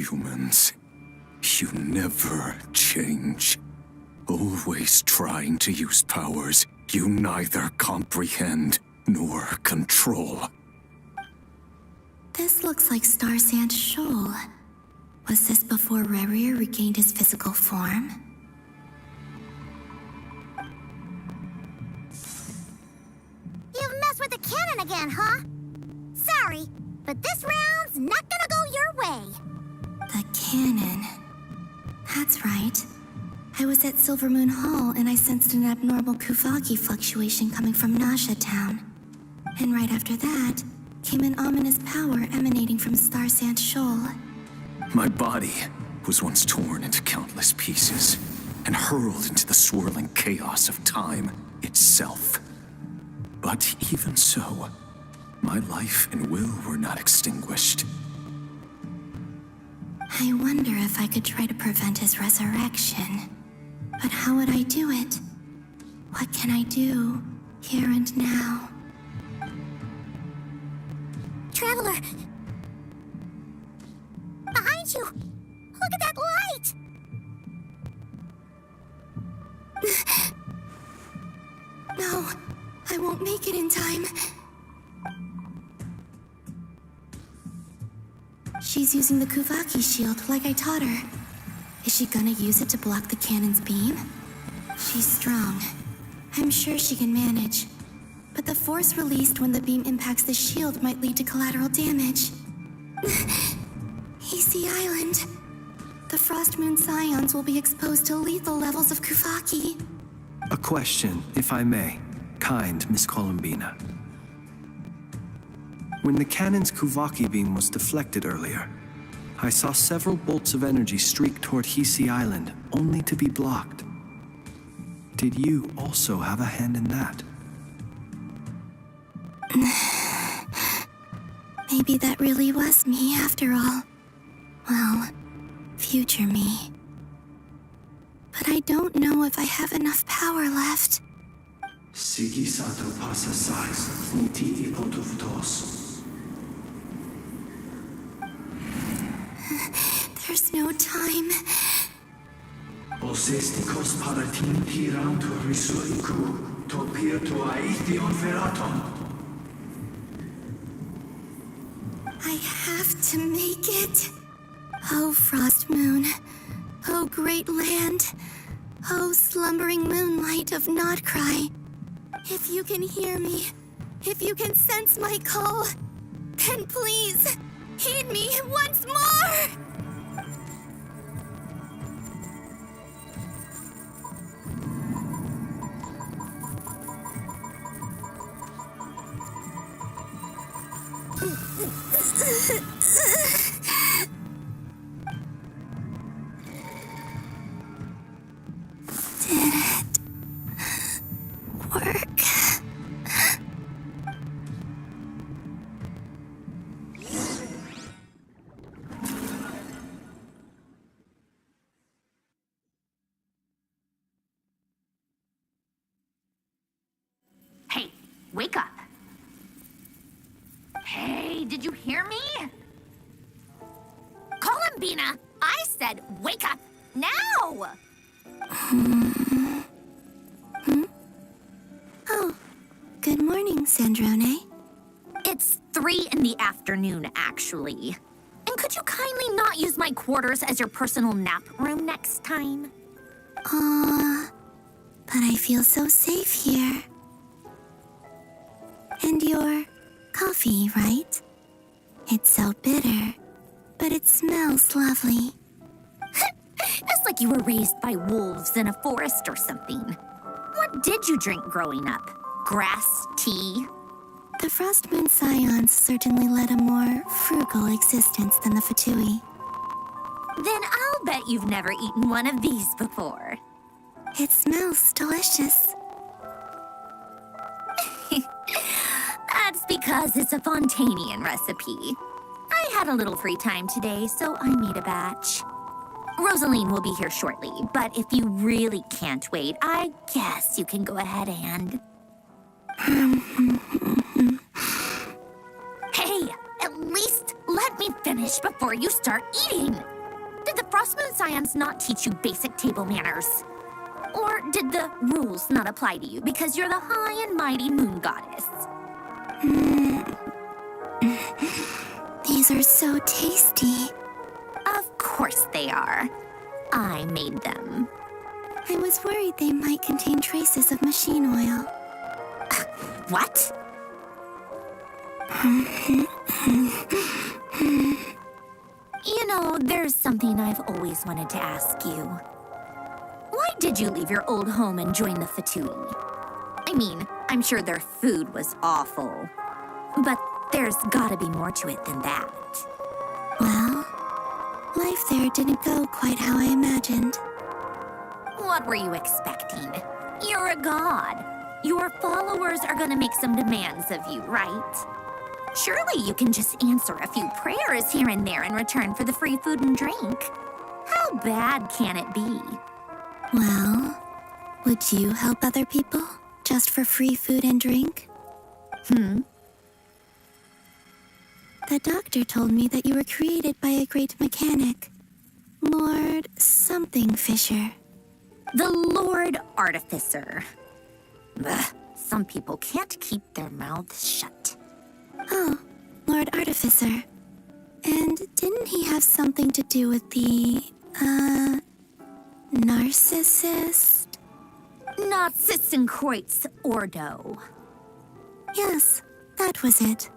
Humans, you never change. Always trying to use powers you neither comprehend nor control. This looks like Star Sand Shoal. Was this before Rerir regained his physical form? You've messed with the cannon again, huh? Sorry, but this round's not gonna go your way. The cannon. That's right. I was at Silver Moon Hall and I sensed an abnormal Kuvagi fluctuation coming from Nasha Town. And right after that, came an ominous power emanating from Star Sand Shoal. My body was once torn into countless pieces and hurled into the swirling chaos of time itself. But even so, my life and will were not extinguished. I wonder if I could try to prevent his resurrection. But how would I do it? What can I do, here and now? Traveler! Behind you! Look at that light! No, I won't make it in time. She's using the Kuvaki shield like I taught her. Is she gonna use it to block the cannon's beam? She's strong. I'm sure she can manage. But the force released when the beam impacts the shield might lead to collateral damage. EC Island. The Frost Moon Scions will be exposed to lethal levels of Kuvaki. A question, if I may. Kind Miss Columbina. When the cannon's Kuvaki beam was deflected earlier, I saw several bolts of energy streak toward Hisi Island, only to be blocked. Did you also have a hand in that? Maybe that really was me after all. Well, future me. But I don't know if I have enough power left. Sigi sato pasa sais, niti ipotuftos. There's no time. Osestikos paratin tiranto risuiku, to pirto aition feraton. I have to make it. Oh, Frost Moon. Oh, great land. Oh, slumbering moonlight of Nodcry. If you can hear me, if you can sense my call, then please, heed me once more! Did it work? Hey, wake up. Hey, did you hear me? Columbina, I said wake up now! Oh, good morning, Sandrone. It's 3 in the afternoon, actually. And could you kindly not use my quarters as your personal nap room next time? But I feel so safe here. And your coffee, right? It's so bitter, but it smells lovely. It's like you were raised by wolves in a forest or something. What did you drink growing up? Grass tea? The Frost Moon Scions certainly led a more frugal existence than the Fatui. Then I'll bet you've never eaten one of these before. It smells delicious. That's because it's a Fontanian recipe. I had a little free time today, so I made a batch. Rosaline will be here shortly, but if you really can't wait, I guess you can go ahead and... Hey, at least let me finish before you start eating. Frostmoon Scions not teach you basic table manners? Or did the rules not apply to you because you're the high and mighty moon goddess? These are so tasty. Of course they are. I made them. I was worried they might contain traces of machine oil. What? You know, there's something I've always wanted to ask you. Why did you leave your old home and join the Fatui? I mean, I'm sure their food was awful. But there's gotta be more to it than that. Well, life there didn't go quite how I imagined. What were you expecting? You're a god. Your followers are gonna make some demands of you, right? Surely you can just answer a few prayers here and there in return for the free food and drink. How bad can it be? Well, would you help other people just for free food and drink? The doctor told me that you were created by a great mechanic, Lord something Fisher. The Lord Artificer. Ugh, some people can't keep their mouths shut. Oh, Lord Artificer. And didn't he have something to do with the, narcissist? Narcissenkreuz Ordo. Yes, that was it.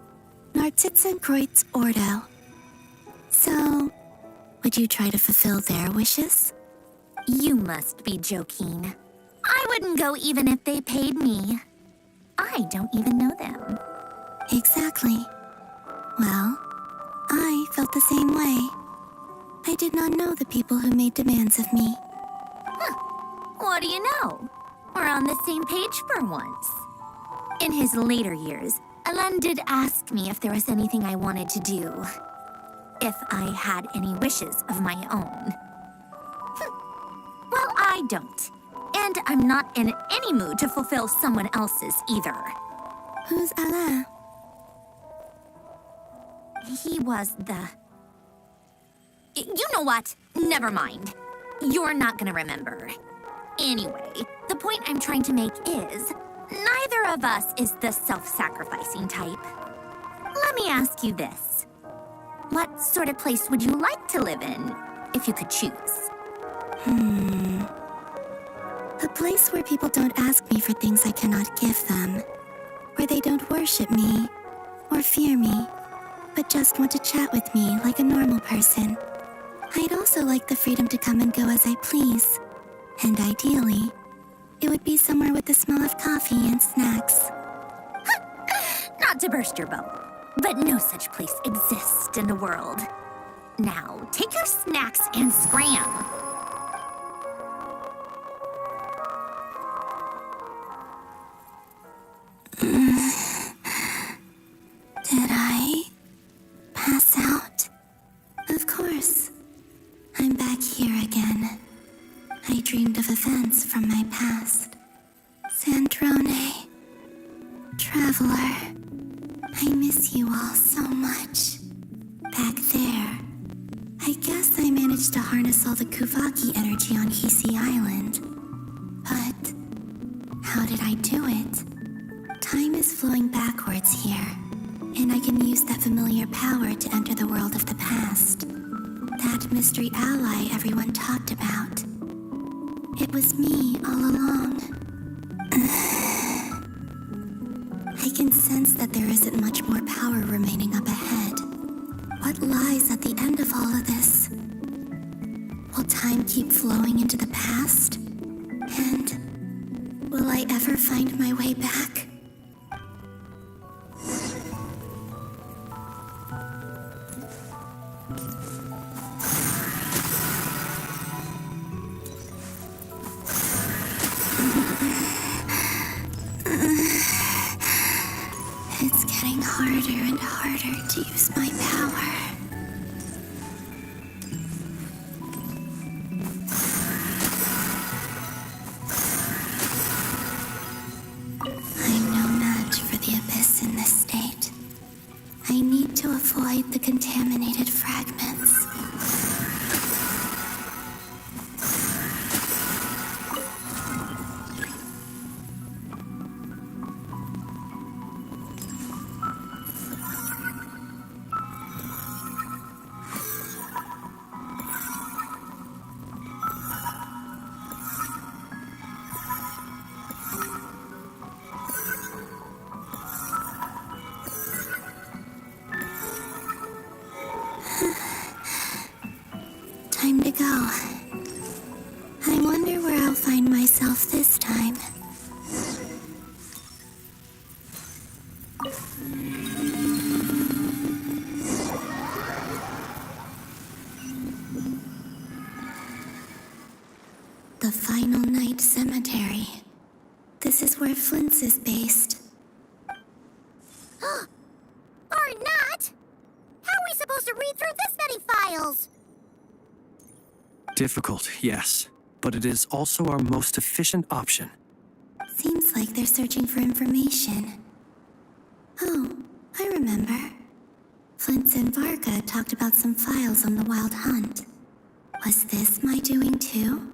Narcissenkreuz Ordo. So, would you try to fulfill their wishes? You must be joking. I wouldn't go even if they paid me. I don't even know them. Exactly. Well, I felt the same way. I did not know the people who made demands of me. What do you know? We're on the same page for once. In his later years, Alan did ask me if there was anything I wanted to do. If I had any wishes of my own. Well, I don't. And I'm not in any mood to fulfill someone else's either. Who's Alain? He was the... You know what? Never mind. You're not gonna remember. Anyway, the point I'm trying to make is, neither of us is the self-sacrificing type. Let me ask you this. What sort of place would you like to live in, if you could choose? A place where people don't ask me for things I cannot give them. Where they don't worship me, or fear me, but just want to chat with me like a normal person. I'd also like the freedom to come and go as I please. And ideally, it would be somewhere with the smell of coffee and snacks. Not to burst your bubble, but no such place exists in the world. Now, take your snacks and scram. Did I pass out? Of course. I'm back here again. I dreamed of events from my past. Sandrone. Traveler. I miss you all so much. Back there. I guess I managed to harness all the Kuvaki energy on Hisi Island. But how did I do it? Time is flowing backwards here, and I can use that familiar power to enter the world of the past. That mystery ally everyone talked about. It was me all along. I can sense that there isn't much more power remaining up ahead. What lies at the end of all of this? Will time keep flowing into the past? And will I ever find my way back? It's getting harder and harder to use my power. I'm no match for the abyss in this state. I need to avoid the contaminated fragments. myself this time. The Final Night Cemetery. This is where Flint's is based. Or not! How are we supposed to read through this many files? Difficult, yes, but it is also our most efficient option. Seems like they're searching for information. Oh, I remember. Flint's and Varga talked about some files on the Wild Hunt. Was this my doing too?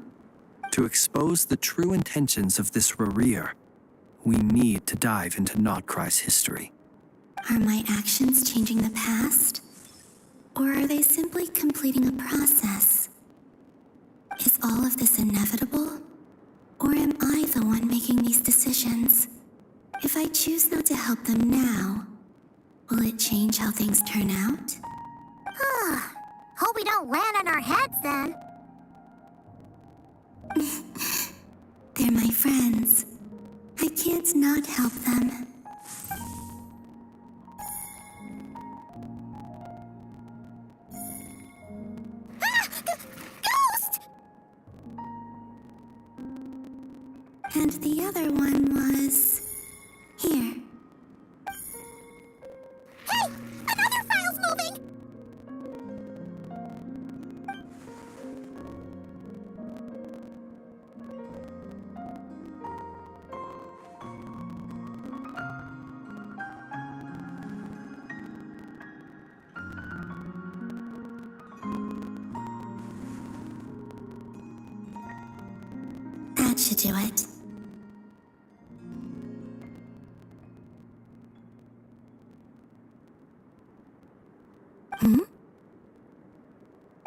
To expose the true intentions of this Rereer, we need to dive into Notcry's history. Are my actions changing the past? Or are they simply completing a process? Is all of this inevitable? Or am I the one making these decisions? If I choose not to help them now, will it change how things turn out? Hope we don't land on our heads then. They're my friends. I can't not help them. Ghost! And the other one was... here. Hey! Another file's moving! That should do it.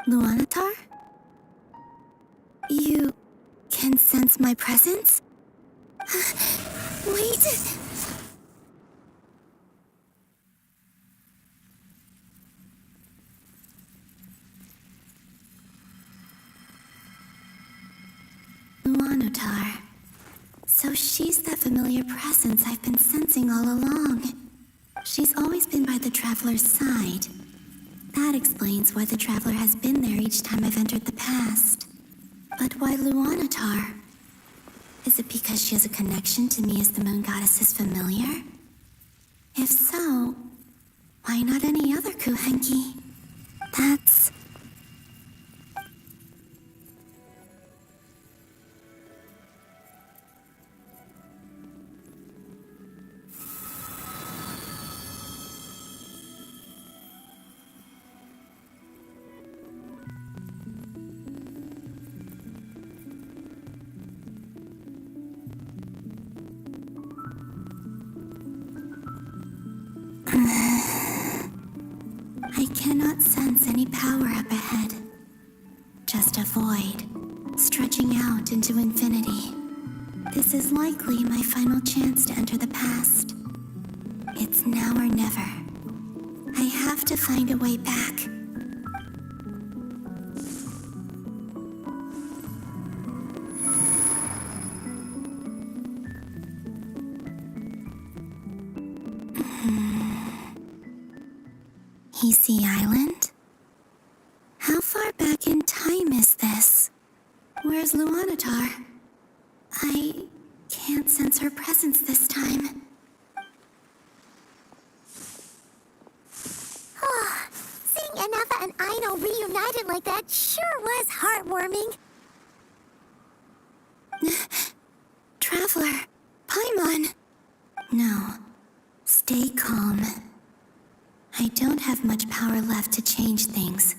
Luanatar? You can sense my presence? Wait! Luanatar. So she's that familiar presence I've been sensing all along. She's always been by the Traveler's side. That explains why the Traveler has been there each time I've entered the past. But why Luanatar? Is it because she has a connection to me as the Moon Goddess's familiar? If so, why not any other Kuhenki? That's... I cannot sense any power up ahead. Just a void, stretching out into infinity. This is likely my final chance to enter the past. It's now or never. I have to find a way back. Sea Island? How far back in time is this? Where's Luanatar? I can't sense her presence this time. Seeing Anafa and Aino reunited like that sure was heartwarming. Traveler, Paimon. No, stay calm. I don't have much power left to change things.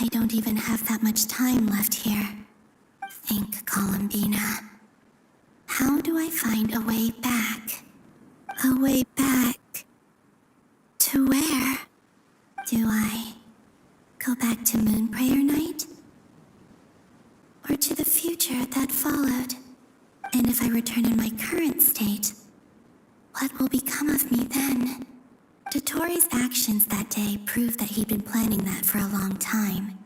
I don't even have that much time left here. Think, Columbina. How do I find a way back? A way back? To where? Do I go back to Moon Prayer Night? Or to the future that followed? And if I return in my current state, what will become of me then? Dotori's actions that day proved that he'd been planning that for a long time.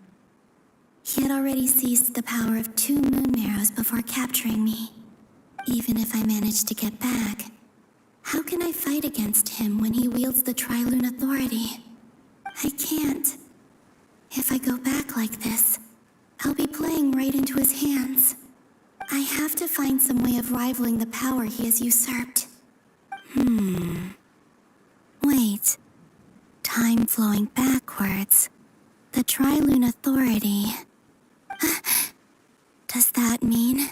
He had already seized the power of 2 moon marrows before before capturing me. Even if I manage to get back, how can I fight against him when he wields the Trilune Authority? I can't. If I go back like this, I'll be playing right into his hands. I have to find some way of rivaling the power he has usurped. Wait. Time flowing backwards. The Trilune Authority. Does that mean?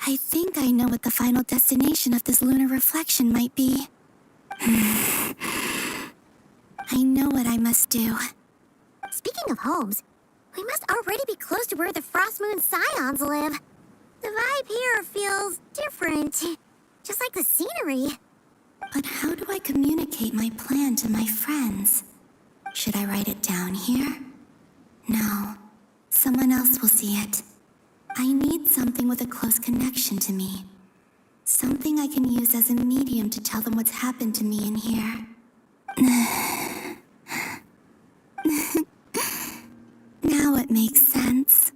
I think I know what the final destination of this lunar reflection might be. I know what I must do. Speaking of homes, we must already be close to where the Frost Moon Scions live. The vibe here feels different, just like the scenery. But how do I communicate my plan to my friends? Should I write it down here? No. Someone else will see it. I need something with a close connection to me. Something I can use as a medium to tell them what's happened to me in here. Now it makes sense.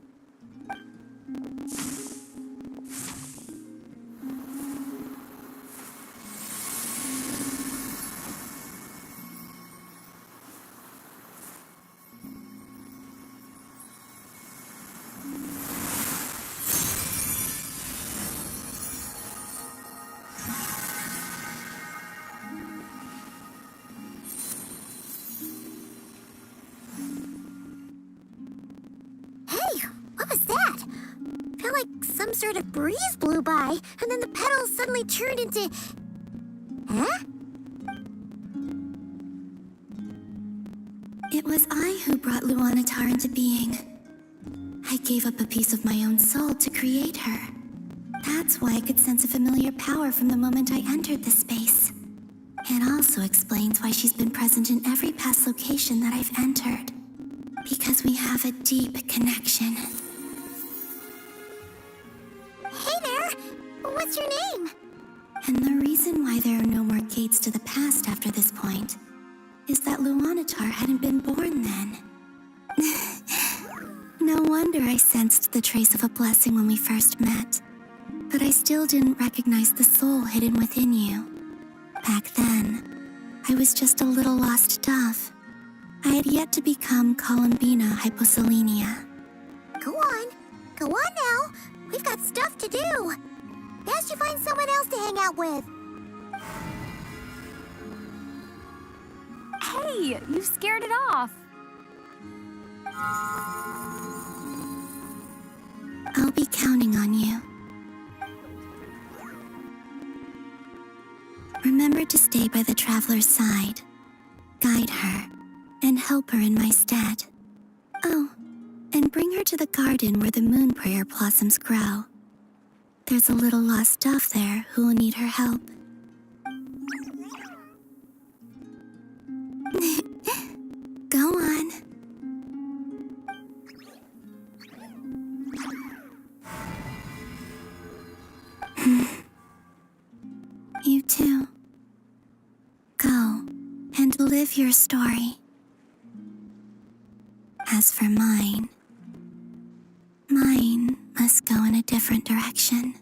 What was that? Felt like some sort of breeze blew by, and then the petals suddenly turned into... Huh? It was I who brought Luanatar into being. I gave up a piece of my own soul to create her. That's why I could sense a familiar power from the moment I entered this space. It also explains why she's been present in every past location that I've entered. Because we have a deep connection. Hey there! What's your name? And the reason why there are no more gates to the past after this point is that Luanatar hadn't been born then. No wonder I sensed the trace of a blessing when we first met. But I still didn't recognize the soul hidden within you. Back then, I was just a little lost dove. I had yet to become Columbina hyposelenia. Go on now. We've got stuff to do. Best you find someone else to hang out with. Hey, you scared it off. I'll be counting on you. Remember to stay by the traveler's side, guide her, and help her in my stead. Oh, and bring her to the garden where the moon prayer blossoms grow. There's a little lost dove there who will need her help. Go on. You too. Go and live your story. As for mine must go in a different direction.